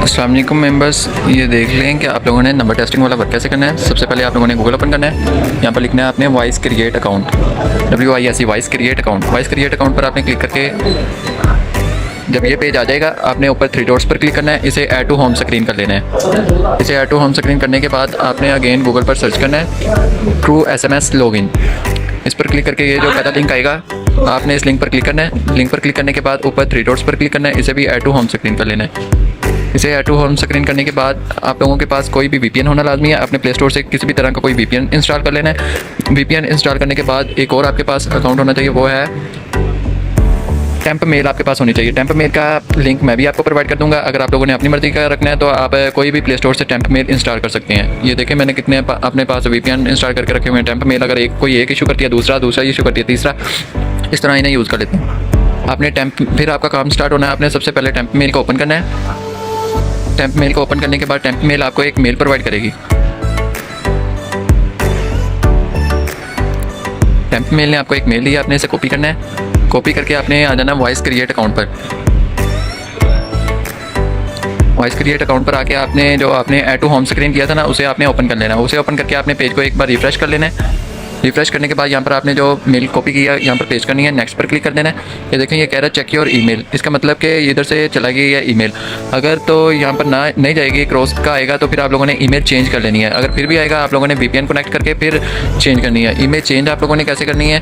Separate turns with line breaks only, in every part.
अस्सलाम वालेकुम मेंबर्स, ये देख लें कि आप लोगों ने नंबर टेस्टिंग वाला वर्क कैसे करना है। सबसे पहले आप लोगों ने गूगल ओपन करना है। यहाँ पर लिखना है आपने voice create account, WISE voice create account. Voice create account पर आपने क्लिक करके जब ये पेज आ जाएगा आपने ऊपर 3 डॉट्स पर क्लिक करना है। इसे ऐड टू होम स्क्रीन कर लेना है। इसे ऐड टू होम स्क्रीन करने के बाद आपने अगेन गूगल पर सर्च करना है ट्रू SMS लॉगिन। इस पर क्लिक करके ये जो पहला लिंक आएगा आपने इस लिंक पर क्लिक करना है। लिंक पर क्लिक करने के बाद ऊपर 3 डॉट्स पर क्लिक करना है। इसे भी ऐड टू होम स्क्रीन कर लेना है। इसे ऐड टू होम स्क्रीन करने के बाद आप लोगों के पास कोई भी VPN होना लाजमी है। अपने प्ले स्टोर से किसी भी तरह का कोई VPN इंस्टॉल कर लेना है। VPN इंस्टॉल करने के बाद एक और आपके पास अकाउंट होना चाहिए, वो है टेम्प मेल आपके पास होनी चाहिए। टेम्प मेल का लिंक मैं भी आपको प्रोवाइड कर दूंगा। अगर आप लोगों ने अपनी मर्जी का रखना है तो आप कोई भी प्ले स्टोर से टेम्प मेल इंस्टॉल कर सकते हैं। ये देखें मैंने कितने अपने पास VPN इंस्टॉल करके रखे हुए हैं। टेम्प मेल अगर कोई एक इशू करती है दूसरा इशू करती है तीसरा, इस तरह इन्हें यूज़ कर लेते हैं। आपने फिर आपका काम स्टार्ट होना है। आपने सबसे पहले टेम्प मेल को ओपन करना है। टेम्प मेल को ओपन करने के बाद टेम्प मेल आपको एक मेल प्रोवाइड करेगी। टेम्प मेल ने आपको एक मेल दी, आपने इसे कॉपी करना है। कॉपी करके आपने आ जाना वॉइस क्रिएट अकाउंट पर। वॉइस क्रिएट अकाउंट पर आके आपने जो आपने ऐड टू होम स्क्रीन किया था ना, उसे आपने ओपन कर लेना है। उसे ओपन करके आपने पेज को एक बार रिफ्रेश कर लेना है। रिफ्रेश करने के बाद यहाँ पर आपने जो मेल कॉपी किया यहाँ पर पेस्ट करनी है। नेक्स्ट पर क्लिक कर देना है। ये देखें ये कह रहा है चेक योर ईमेल। इसका मतलब कि इधर से चला गया है ईमेल। अगर तो यहाँ पर ना नहीं जाएगी, क्रॉस का आएगा तो फिर आप लोगों ने ईमेल चेंज कर लेनी है। अगर फिर भी आएगा आप लोगों ने VPN कनेक्ट करके फिर चेंज करनी है। ईमेल चेंज आप लोगों ने कैसे करनी है,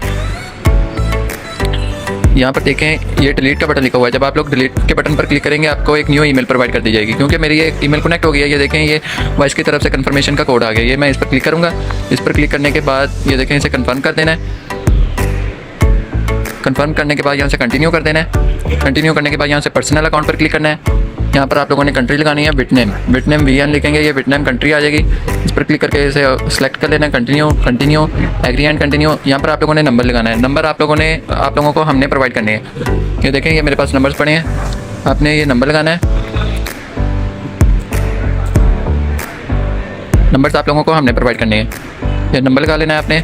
यहाँ पर देखें ये डिलीट का बटन लिखा हुआ है। जब आप लोग डिलीट के बटन पर क्लिक करेंगे आपको एक न्यू ईमेल प्रोवाइड कर दी जाएगी। क्योंकि मेरी ये ईमेल कनेक्ट हो गई है। ये देखें ये वॉइस की तरफ से कंफर्मेशन का कोड आ गया। ये मैं इस पर क्लिक करूँगा। इस पर क्लिक करने के बाद ये देखें इसे कंफर्म कर देना है। कंफर्म करने के बाद यहाँ से कंटिन्यू कर देना है। कंटिन्यू करने के बाद यहाँ से पर्सनल अकाउंट पर क्लिक करना है। यहाँ पर आप लोगों ने कंट्री लगानी है वियतनाम। वियतनाम VN लिखेंगे, ये वियतनाम कंट्री आ जाएगी। इस पर क्लिक करके इसे सेलेक्ट कर लेना है। Continue agree and continue. यहाँ पर आप लोगों ने नंबर लगाना है। नंबर आप लोगों को हमने प्रोवाइड करने हैं। ये देखें ये मेरे पास नंबर्स पड़े हैं, आपने ये नंबर लगाना है। नंबर्स आप लोगों को हमने प्रोवाइड करने हैं। ये नंबर लगा लेना है आपने।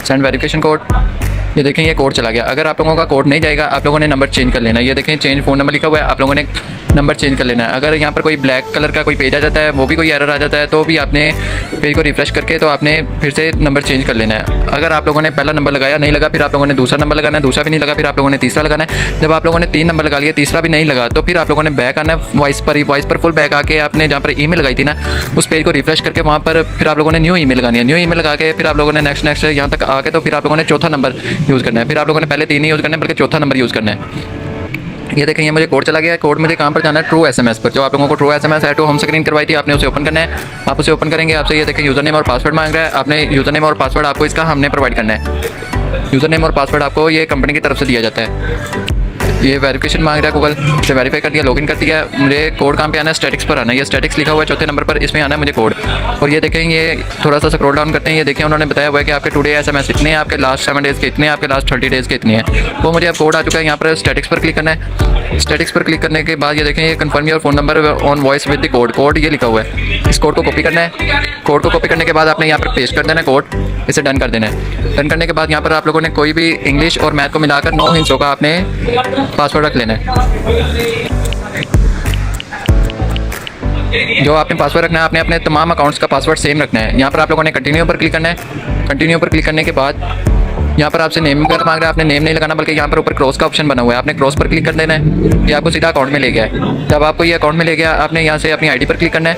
Send verification code. ये देखें ये कोड चला गया। अगर आप लोगों का कोड नहीं जाएगा आप लोगों ने नंबर चेंज कर लेना है। ये देखें चेंज फ़ोन नंबर लिखा हुआ है, आप लोगों ने नंबर चेंज कर लेना है। अगर यहाँ पर कोई ब्लैक कलर का कोई पेज आ जाता है, वो भी कोई एरर आ जाता है, तो भी आपने पेज को रिफ्रेश करके तो आपने फिर से नंबर चेंज कर लेना है। अगर आप लोगों ने पहला नंबर लगाया नहीं लगा, फिर आप लोगों ने दूसरा नंबर लगाना है। दूसरा भी नहीं लगा, फिर आप लोगों ने तीसरा लगाना है। जब आप लोगों ने 3 नंबर लगा लिया, तीसरा भी नहीं लगा, तो फिर आप लोगों ने बैक आना है वॉइस पर फुल बैक आके आपने जहाँ पर ईमेल लगाई थी ना, उस पेज को रिफ्रेश करके वहाँ पर फिर आप लोगों ने न्यू ईमेल लगानी है। न्यू ईमेल लगा के फिर आप लोगों ने नेक्स्ट यहाँ तक आके तो फिर आप लोगों ने चौथा नंबर यूज़ करना है। फिर आप लोगों ने पहले 3 ही यूज़ करना है बल्कि चौथा नंबर यूज़ करना है। ये देखें ये मुझे कोड चला गया है। कोड मुझे कहाँ पर जाना है, ट्रू SMS पर। जो आप लोगों को true SMS add to home screen करवाई थी, आपने उसे ओपन करना है। आप उसे ओपन करेंगे, आपसे ये देखें यूज़र नेम और पासवर्ड मांग रहा है। आपने यूज़र नेम और पासवर्ड आपको इसका हमने प्रोवाइड करना है। यूज़र नेम और पासवर्ड आपको ये कंपनी की तरफ से दिया जाता है। ये वेरिफिकेशन मांग रहा है गूगल, इसे वेरीफाई कर दिया, लॉगिन कर दिया। मुझे कोड कहाँ पे आना है, स्टैटिक्स पर आना है। ये स्टैटिक्स लिखा हुआ है चौथे नंबर पर, इसमें आना है मुझे कोड। और ये देखें ये थोड़ा सा स्क्रॉल डाउन करते हैं। ये देखें उन्होंने बताया हुआ है कि आपके टुडे SMS इतने हैं, आपके लास्ट 7 डेज़ के इतने हैं, आपके लास्ट 30 डेज़ के इतने हैं। वो मुझे अब कोड आ चुका है। यहाँ पर स्टैटिक्स पर क्लिक करना है। स्टैटिक्स पर क्लिक करने के बाद ये देखें ये confirm your phone number on voice with the code. Code ये लिखा हुआ है, इस कोड को कॉपी करना है। कोड को कॉपी करने के बाद आपने यहाँ पर पेस्ट कर देना है कोड। इसे डन कर देना है। डन करने के बाद यहाँ पर आप लोगों ने कोई भी इंग्लिश और मैथ को मिलाकर 9 हिस्सों का आपने पासवर्ड रख लेना है। जो आपने पासवर्ड रखना है आपने अपने तमाम अकाउंट्स का पासवर्ड सेम रखना है। यहाँ पर आप लोगों ने कंटिन्यू पर क्लिक करना है। कंटिन्यू पर क्लिक करने के बाद यहाँ पर आपसे नेम वगैरह मांग रहा है। आपने नेम नहीं लगाना बल्कि यहाँ पर ऊपर क्रॉस का ऑप्शन बना हुआ है, आपने क्रॉस पर क्लिक कर देना है। ये आपको सीधा अकाउंट में ले गया है। जब आपको ये अकाउंट में ले गया, आपने यहाँ से अपनी ID पर क्लिक करना है।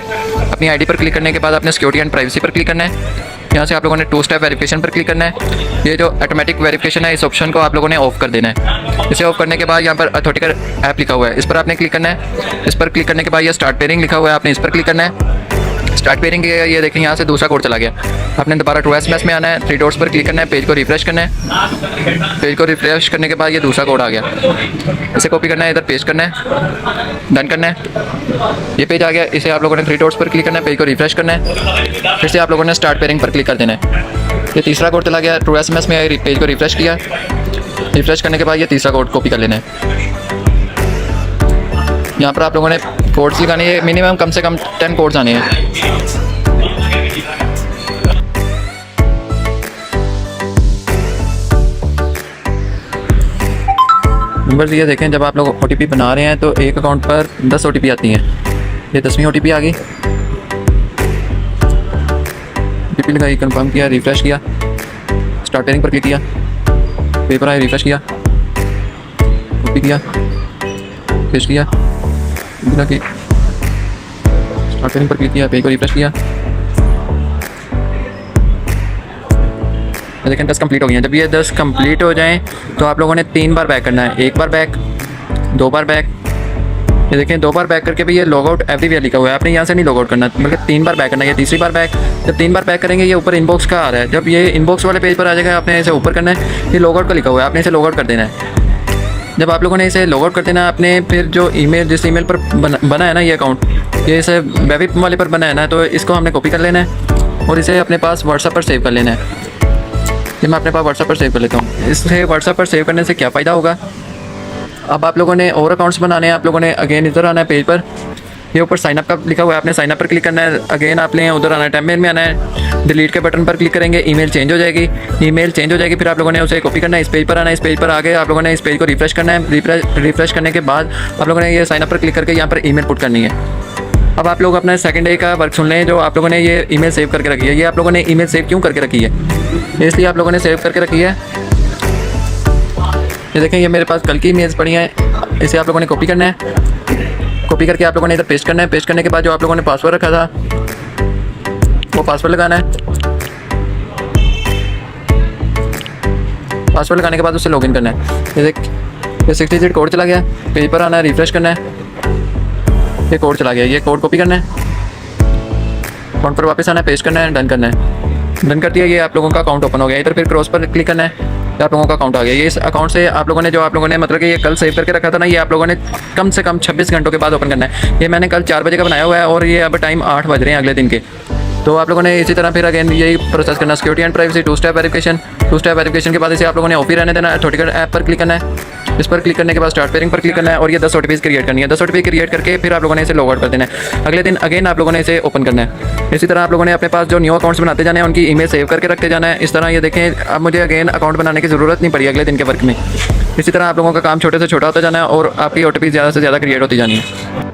अपनी ID पर क्लिक करने के बाद आपने सिक्योरिटी एंड प्राइवेसी पर क्लिक करना है। यहाँ से आप लोगों ने 2 स्टेप वेरिफिकेशन पर क्लिक करना है। ये जो ऑटोमेटिक वेरिफिकेशन है, इस ऑप्शन को आप लोगों ने ऑफ कर देना है। इसे ऑफ करने के बाद यहाँ पर अथॉरिटिकर ऐप लिखा हुआ है, इस पर आपने क्लिक करना है। इस पर क्लिक करने के बाद ये स्टार्ट पेयरिंग लिखा हुआ है, आपने इस पर क्लिक करना है। स्टार्ट पेयरिंग ये देखें यहाँ से दूसरा कोड चला गया। आपने दोबारा ट्रू SMS में आना है। 3 डॉट्स पर क्लिक करना है, पेज को रिफ्रेश करना है। पेज को रिफ्रेश करने के बाद ये दूसरा कोड आ गया, इसे कॉपी करना है, इधर पेस्ट करना है, डन करना है। ये पेज आ गया। इसे आप लोगों ने 3 डॉट्स पर क्लिक करना है, पेज को रिफ्रेश करना है। फिर से आप लोगों ने स्टार्ट पेयरिंग पर क्लिक कर देना है। ये तीसरा कोड चला गया। ट्रू SMS में पेज को रिफ्रेश किया। रिफ्रेश करने के बाद ये तीसरा कोड कॉपी कर लेना है। यहाँ पर आप लोगों ने कोड्स लिखाने हैं, मिनिमम कम से कम 10 कोड्स आने हैं। नंबर ये देखें, जब आप लोग OTP बना रहे हैं तो एक अकाउंट पर 10 OTP आती हैं। ये 10वीं OTP आ गई। OTP लगाई, कंफर्म किया, रिफ्रेश किया, स्टार्ट पेयरिंग पर क्लिक किया, पेपर आया, रिफ्रेश किया, कॉपी किया, पेस्ट किया, स्टार्ट पेयरिंग पर क्लिक किया, पेज को रिफ्रेश किया। लेकिन 10 कंप्लीट हो गई हैं। जब ये 10 कंप्लीट हो जाएं तो आप लोगों ने 3 बार बैक करना है। 1 बार बैक, 2 बार बैक। ये देखें 2 बार बैक करके भी ये लॉग आउट एवरीवेयर लिखा हुआ है, आपने यहाँ से नहीं लॉग आउट करना, बल्कि 3 बार बैक करना है। ये तीसरी बार बैक। जब 3 बार बैक करेंगे ये ऊपर इनबॉक्स का आ रहा है, जब ये इनबॉक्स वाले पेज पर आ जाएगा आपने इसे ऊपर करना है। ये लॉग आउट का लिखा हुआ है, आपने इसे लॉग आउट कर देना है। जब आप लोगों ने इसे लॉग आउट कर देना है, आपने फिर जो ईमेल, जिस ईमेल पर बना है ना ये अकाउंट, ये इसे वेब वाले पर बना है ना, तो इसको हमने कॉपी कर लेना है और इसे अपने पास व्हाट्सएप पर सेव कर लेना है। ये मैं अपने पास व्हाट्सएप पर सेव कर लेता हूँ। इससे व्हाट्सएप पर सेव करने से क्या फ़ायदा होगा, अब आप लोगों ने और अकाउंट्स बनाने हैं, आप लोगों ने अगेन इधर आना है पेज पर, ये ऊपर साइन अप का लिखा हुआ है, आपने साइन अप पर क्लिक करना है। अगेन आपने उधर आना है, टाइमलाइन में आना है, डिलीट के बटन पर क्लिक करेंगे, ईमेल चेंज हो जाएगी। ईमेल चेंज हो जाएगी, फिर आप लोगों ने उसे कॉपी करना है, इस पेज पर आना है, इस पेज पर आके आप लोगों ने इस पेज को रिफ्रेश करना है। रिफ्रेश करने के बाद आप लोगों ने ये साइन अप पर क्लिक करके यहाँ पर ईमेल पुट करनी है। अब आप लोग अपना सेकंड डे का वर्क सुन लें, जो आप लोगों ने ये ईमेल सेव करके रखी है। ये आप लोगों ने ईमेल सेव क्यों करके रखी है, इसलिए आप लोगों ने सेव करके रखी है। ये देखें, ये मेरे पास कल की ईमेल्स पड़ी हैं, इसे आप लोगों ने कॉपी करना है। कॉपी करके आप लोगों ने इधर पेस्ट करना है। पेस्ट करने के बाद जो आप लोगों ने पासवर्ड रखा था वो पासवर्ड लगाना है। पासवर्ड लगाने के बाद उससे लॉगिन करना है। ये देख, ये 6 डिजिट कोड चला गया, पेज पर आना है, रिफ्रेश करना है, ये कोड चला गया, ये कोड कॉपी करना है, अकाउंट पर वापस आना है, पेस्ट करना है, डन करना है। डन कर दिया, ये आप लोगों का अकाउंट ओपन हो गया। इधर फिर क्रॉस पर क्लिक करना है, आप लोगों का अकाउंट आ गया। ये इस अकाउंट से आप लोगों ने जो आप लोगों ने मतलब कि ये कल सेव करके रखा था ना, ये आप लोगों ने कम से कम 26 घंटों के बाद ओपन करना है। ये मैंने कल 4 बजे का बनाया हुआ है और ये अब टाइम 8 बज रहे हैं अगले दिन के। तो आप लोगों ने इसी तरह फिर अगेन यही प्रोसेस करना, security and privacy, 2 step verification. 2 step verification के बाद इसे आप लोगों ने ऑफ ही रहने देना है। ऑथेंटिकेट ऐप पर क्लिक करना है, इस पर क्लिक करने के बाद स्टार्ट पेयरिंग पर क्लिक करना है और ये 10 OTP क्रिएट करनी है। 10 OTP क्रिएट करके फिर आप लोगों ने इसे लॉग आउट कर देना है। अगले दिन अगेन आप लोगों ने इसे ओपन करना है। इसी तरह आप लोगों ने अपने पास जो न्यू अकाउंट्स बनाते जाना है, उनकी ईमेल सेव करके रखते जाना है। इस तरह ये देखें, अब मुझे अगेन अकाउंट बनाने की ज़रूरत नहीं पड़ी अगले दिन के वर्क में। इसी तरह आप लोगों का काम छोटे से छोटा होता जाना है और आपकी OTP ज़्यादा से ज़्यादा क्रिएट होती जानी है।